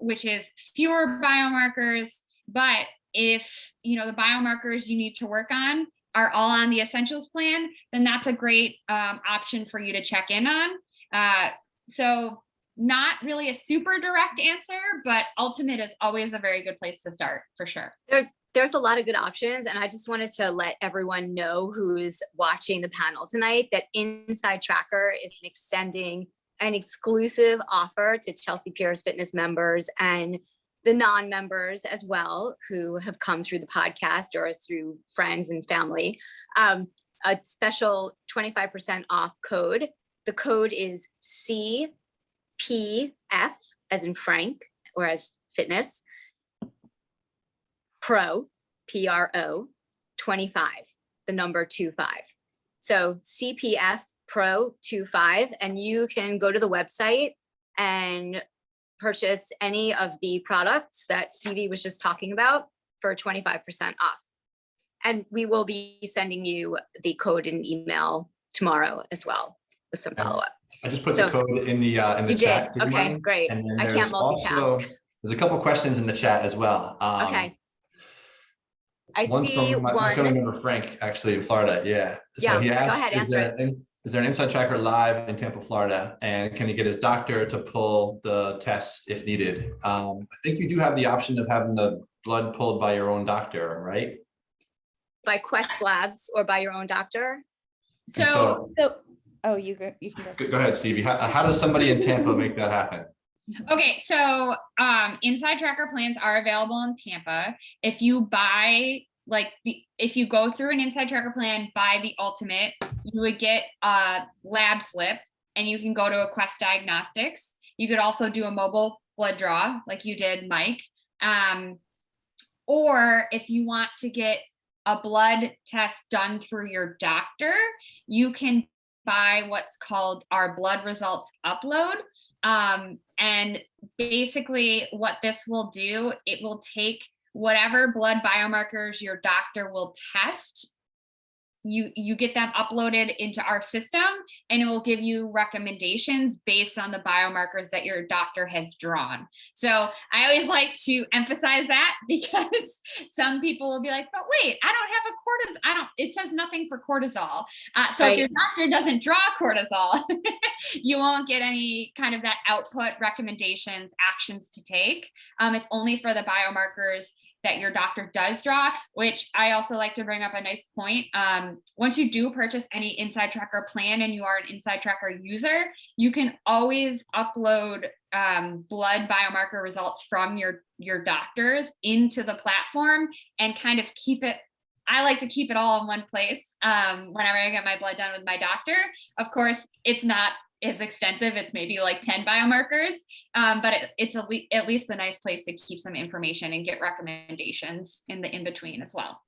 which is fewer biomarkers. But if, you know, the biomarkers you need to work on are all on the essentials plan, then that's a great option for you to check in on. So not really a super direct answer, but ultimate is always a very good place to start, for sure. There's a lot of good options. And I just wanted to let everyone know who's watching the panel tonight that InsideTracker is extending an exclusive offer to Chelsea Piers Fitness members and the non-members as well, who have come through the podcast or through friends and family, a special 25% off code. The code is CPF, as in Frank, or as fitness, Pro, PRO, 25, the number 25. So CPF Pro 25, and you can go to the website and purchase any of the products that Stevie was just talking about for 25% off. And we will be sending you the code in email tomorrow as well with some follow-up. I just put the code in the you chat. did. Okay, great. I can't multitask. There's a couple questions in the chat as well. Okay. I One's see from my family member Frank, actually, in Florida. Yeah. So he asked, go ahead, is there an InsideTracker live in Tampa, Florida? And can he get his doctor to pull the test if needed? I think you do have the option of having the blood pulled by your own doctor, right? By Quest Labs or by your own doctor? So oh, you can go. Go ahead, Stevie. How does somebody in Tampa make that happen? Okay, so InsideTracker plans are available in Tampa. If you buy, if you go through an InsideTracker plan, buy the ultimate, you would get a lab slip and you can go to a Quest Diagnostics. You could also do a mobile blood draw like you did, Mike. Or if you want to get a blood test done through your doctor, you can buy what's called our blood results upload. And basically what this will do, it will take whatever blood biomarkers your doctor will test you get them uploaded into our system, and it will give you recommendations based on the biomarkers that your doctor has drawn. So I always like to emphasize that, because some people will be like, but wait, I don't have it says nothing for cortisol. So if your doctor doesn't draw cortisol, you won't get any kind of that output, recommendations, actions to take. It's only for the biomarkers that your doctor does draw, which I also like to bring up a nice point. Once you do purchase any InsideTracker plan and you are an InsideTracker user, you can always upload blood biomarker results from your doctors into the platform and kind of keep it. I like to keep it all in one place whenever I get my blood done with my doctor. Of course, it's not is extensive. It's maybe like 10 biomarkers, but it's at least a nice place to keep some information and get recommendations in the in-between as well.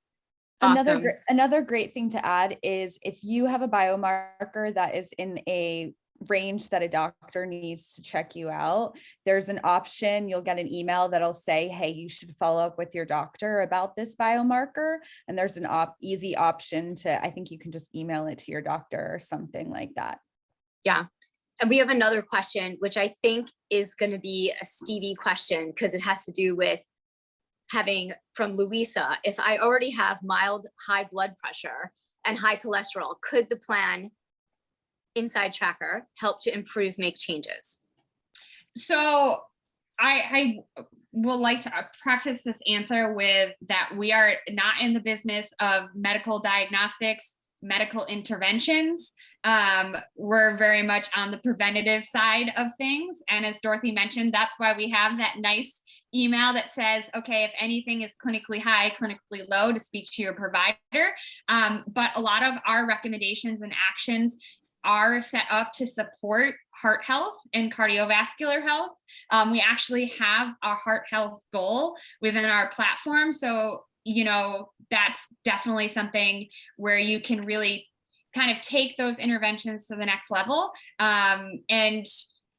Awesome. Another great thing to add is if you have a biomarker that is in a range that a doctor needs to check you out, there's an option. You'll get an email that'll say, hey, you should follow up with your doctor about this biomarker. And there's an easy option to, I think you can just email it to your doctor or something like that. Yeah. And we have another question, which I think is going to be a Stevie question, because it has to do with having, from Louisa, if I already have mild high blood pressure and high cholesterol, could the plan InsideTracker help to improve, make changes? So I will like to preface this answer with that we are not in the business of medical diagnostics, medical interventions. We're very much on the preventative side of things. And as Dorothy mentioned, that's why we have that nice email that says, okay, if anything is clinically high, clinically low, to speak to your provider. But a lot of our recommendations and actions are set up to support heart health and cardiovascular health. We actually have a heart health goal within our platform. So that's definitely something where you can really kind of take those interventions to the next level. And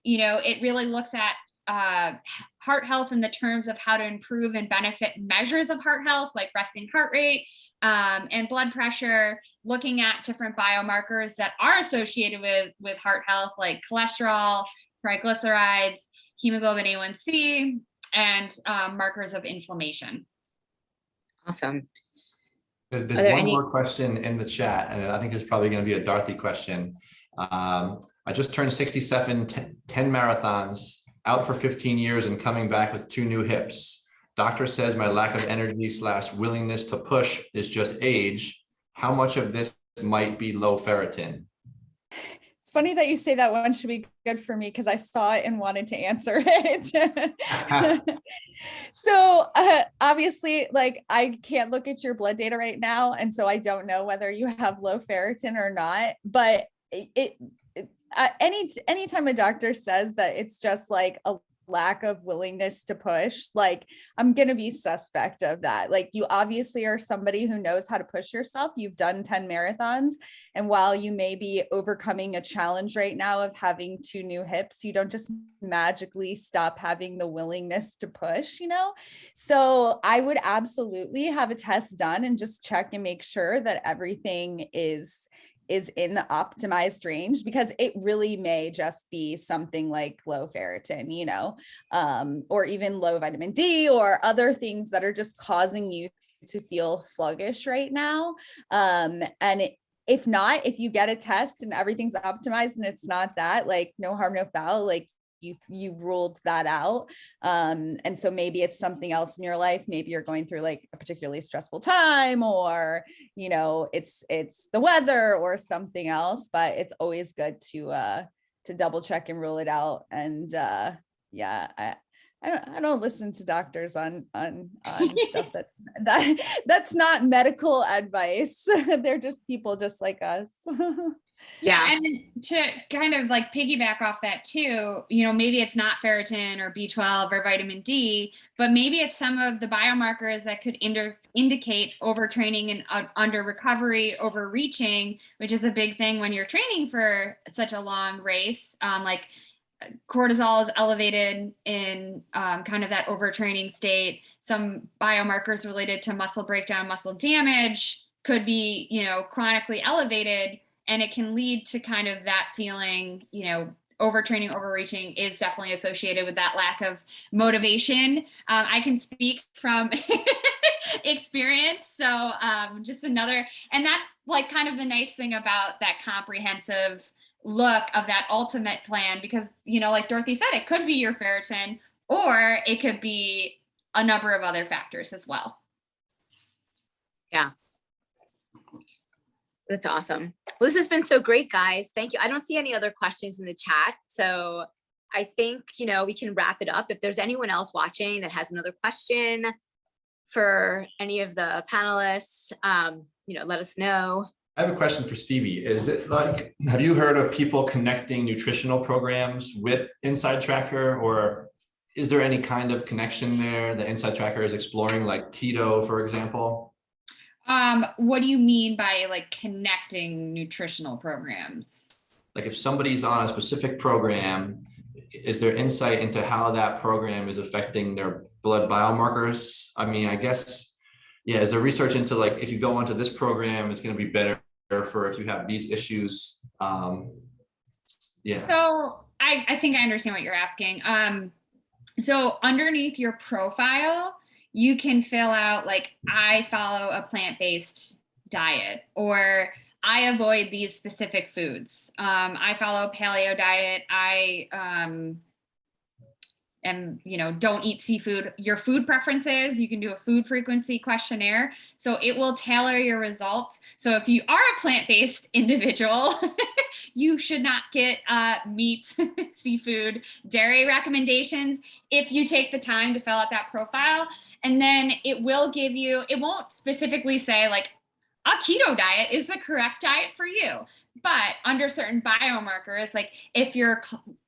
it really looks at heart health in the terms of how to improve and benefit measures of heart health, like resting heart rate and blood pressure, looking at different biomarkers that are associated with heart health, like cholesterol, triglycerides, hemoglobin A1C, and markers of inflammation. Awesome. There's one more question in the chat, and I think it's probably going to be a Dorothy question. I just turned 67, 10 marathons, out for 15 years and coming back with 2 new hips. Doctor says my lack of energy / willingness to push is just age. How much of this might be low ferritin? It's funny that you say that one should be good for me, because I saw it and wanted to answer it. So obviously, like, I can't look at your blood data right now, and so I don't know whether you have low ferritin or not. But anytime a doctor says that it's just like a lack of willingness to push, like, I'm going to be suspect of that. Like, you obviously are somebody who knows how to push yourself. You've done 10 marathons. And while you may be overcoming a challenge right now of having 2 new hips, you don't just magically stop having the willingness to push, So I would absolutely have a test done and just check and make sure that everything is in the optimized range, because it really may just be something like low ferritin, or even low vitamin D or other things that are just causing you to feel sluggish right now. If not, if you get a test and everything's optimized and it's not that, like, no harm, no foul, like, you ruled that out. And so maybe it's something else in your life. Maybe you're going through like a particularly stressful time, or, it's the weather or something else, but it's always good to double check and rule it out. And I don't listen to doctors on stuff that's not medical advice. They're just people just like us. Yeah. And to kind of like piggyback off that too, maybe it's not ferritin or B12 or vitamin D, but maybe it's some of the biomarkers that could indicate overtraining and under recovery, overreaching, which is a big thing when you're training for such a long race. Like cortisol is elevated in kind of that overtraining state. Some biomarkers related to muscle breakdown, muscle damage, could be, chronically elevated, and it can lead to kind of that feeling, overtraining, overreaching is definitely associated with that lack of motivation. I can speak from experience. So just another, and that's like kind of the nice thing about that comprehensive look of that ultimate plan, because, like Dorothy said, it could be your ferritin, or it could be a number of other factors as well. Yeah. That's awesome. Well, this has been so great, guys. Thank you. I don't see any other questions in the chat. So I think, we can wrap it up. If there's anyone else watching that has another question for any of the panelists, let us know. I have a question for Stevie. Is it like, have you heard of people connecting nutritional programs with InsideTracker, or is there any kind of connection there that InsideTracker is exploring, like keto, for example? What do you mean by like connecting nutritional programs? Like if somebody's on a specific program, is there insight into how that program is affecting their blood biomarkers? I mean, I guess, yeah, is there research into like, if you go onto this program, it's going to be better for if you have these issues? Yeah. So I think I understand what you're asking. So underneath your profile, you can fill out like, I follow a plant-based diet, or I avoid these specific foods. I follow a paleo diet. I don't eat seafood. Your food preferences, you can do a food frequency questionnaire. So it will tailor your results. So if you are a plant-based individual, you should not get meat, seafood, dairy recommendations if you take the time to fill out that profile. And then it will give you, it won't specifically say like, a keto diet is the correct diet for you. But under certain biomarkers, like if your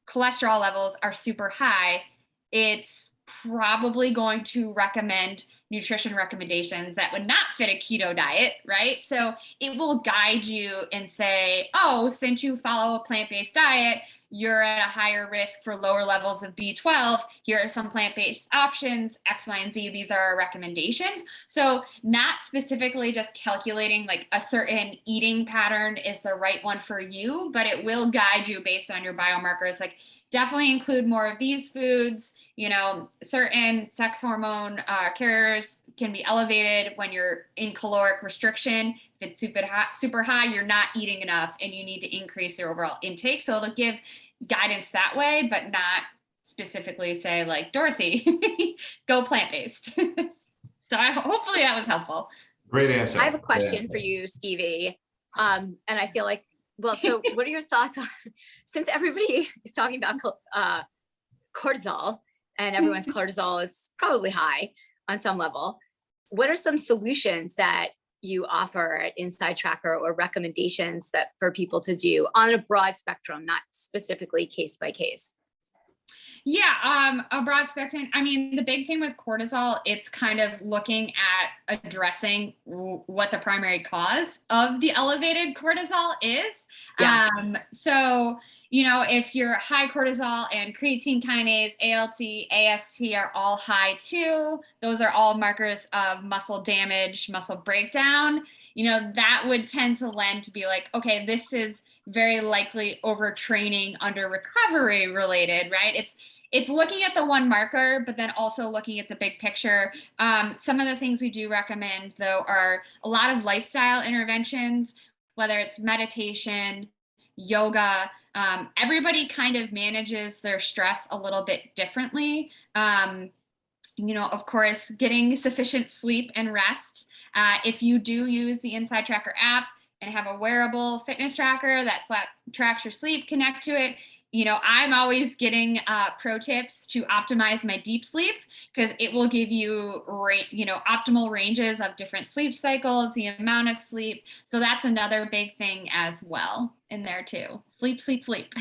cholesterol levels are super high, it's probably going to recommend nutrition recommendations that would not fit a keto diet, right? So it will guide you and say, oh, since you follow a plant-based diet, you're at a higher risk for lower levels of B12. Here are some plant-based options, X, Y, and Z. These are our recommendations. So not specifically just calculating like a certain eating pattern is the right one for you, but it will guide you based on your biomarkers. Like definitely include more of these foods. Certain sex hormone carriers can be elevated when you're in caloric restriction. If it's super high, you're not eating enough and you need to increase your overall intake. So it'll give guidance that way, but not specifically say like, Dorothy, go plant-based. So hopefully that was helpful. Great answer. I have a question for you, Stevie. And I feel like, well, so what are your thoughts on, since everybody is talking about cortisol and everyone's cortisol is probably high on some level, what are some solutions that you offer at InsideTracker or recommendations that for people to do on a broad spectrum, not specifically case by case? Yeah, a broad spectrum. I mean, the big thing with cortisol, it's kind of looking at addressing what the primary cause of the elevated cortisol is. Yeah. So, if you're high cortisol and creatine kinase, ALT, AST are all high too, those are all markers of muscle damage, muscle breakdown, that would tend to lend to be like, okay, this is very likely overtraining under recovery related, right? It's looking at the one marker, but then also looking at the big picture. Some of the things we do recommend though are a lot of lifestyle interventions, whether it's meditation, yoga. Everybody kind of manages their stress a little bit differently. Of course, getting sufficient sleep and rest. If you do use the InsideTracker app and have a wearable fitness tracker that tracks your sleep, connect to it. I'm always getting pro tips to optimize my deep sleep, because it will give you, optimal ranges of different sleep cycles, the amount of sleep. So that's another big thing as well in there too. Sleep, sleep, sleep.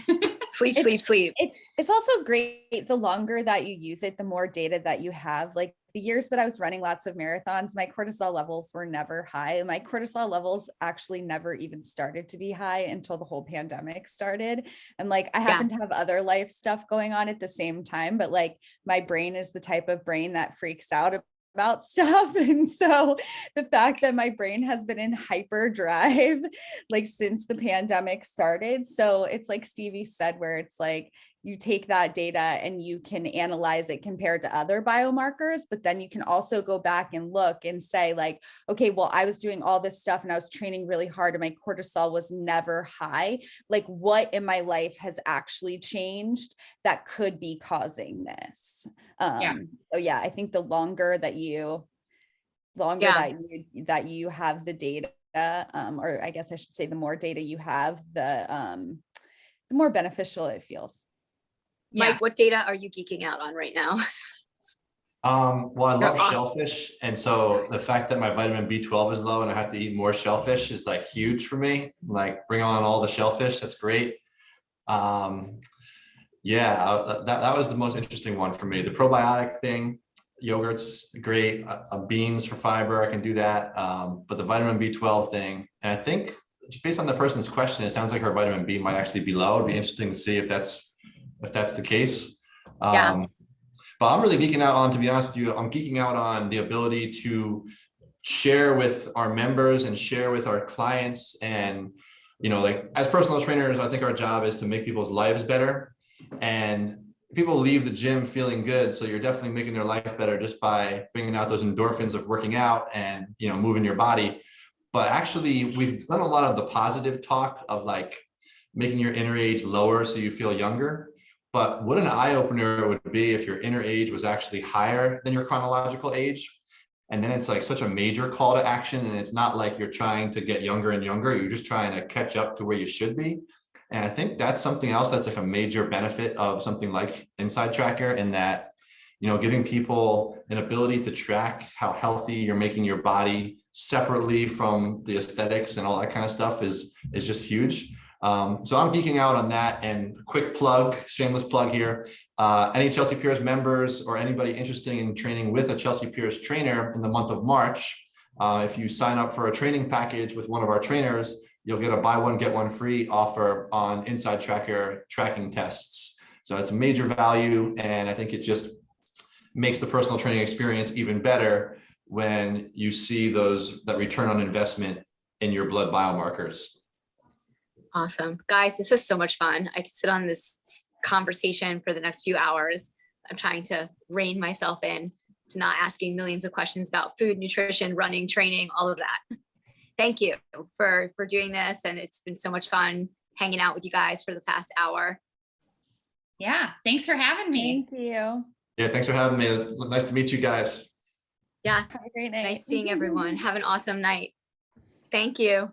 Sleep. It's also great. The longer that you use it, the more data that you have. Like the years that I was running lots of marathons, my cortisol levels were never high. My cortisol levels actually never even started to be high until the whole pandemic started. And like, I happen to have other life stuff going on at the same time, but like my brain is the type of brain that freaks out about stuff. And so the fact that my brain has been in hyperdrive like since the pandemic started. So it's like Stevie said, where it's like you take that data and you can analyze it compared to other biomarkers, but then you can also go back and look and say like, okay, well, I was doing all this stuff and I was training really hard and my cortisol was never high. Like what in my life has actually changed that could be causing this? So yeah, I think the longer that you have the data, or I guess I should say the more data you have, the more beneficial it feels. Mike, what data are you geeking out on right now? Well, I love shellfish. And so the fact that my vitamin B12 is low and I have to eat more shellfish is like huge for me. Like bring on all the shellfish. That's great. That was the most interesting one for me. The probiotic thing, yogurt's great. Beans for fiber, I can do that. But the vitamin B12 thing, and I think just based on the person's question, it sounds like her vitamin B might actually be low. It'd be interesting to see if that's the case. But I'm really geeking out on, to be honest with you, I'm geeking out on the ability to share with our members and share with our clients. And, you know, like as personal trainers, I think our job is to make people's lives better. And people leave the gym feeling good. So you're definitely making their life better just by bringing out those endorphins of working out and, you know, moving your body. But actually, we've done a lot of the positive talk of like making your inner age lower so you feel younger. But what an eye opener it would be if your inner age was actually higher than your chronological age. And then it's like such a major call to action. And it's not like you're trying to get younger and younger. You're just trying to catch up to where you should be. And I think that's something else that's like a major benefit of something like InsideTracker, in that, you know, giving people an ability to track how healthy you're making your body separately from the aesthetics and all that kind of stuff is just huge. So I'm geeking out on that. And quick plug, shameless plug here. Any Chelsea Piers members or anybody interested in training with a Chelsea Piers trainer in the month of March, if you sign up for a training package with one of our trainers, you'll get a buy one, get one free offer on InsideTracker tracking tests. So it's a major value. And I think it just makes the personal training experience even better when you see that return on investment in your blood biomarkers. Awesome. Guys, this is so much fun. I could sit on this conversation for the next few hours. I'm trying to rein myself in to not asking millions of questions about food, nutrition, running, training, all of that. Thank you for doing this. And it's been so much fun hanging out with you guys for the past hour. Yeah. Thanks for having me. Thank you. Yeah, thanks for having me. Nice to meet you guys. Yeah. Have a great night. Nice seeing everyone. Have an awesome night. Thank you.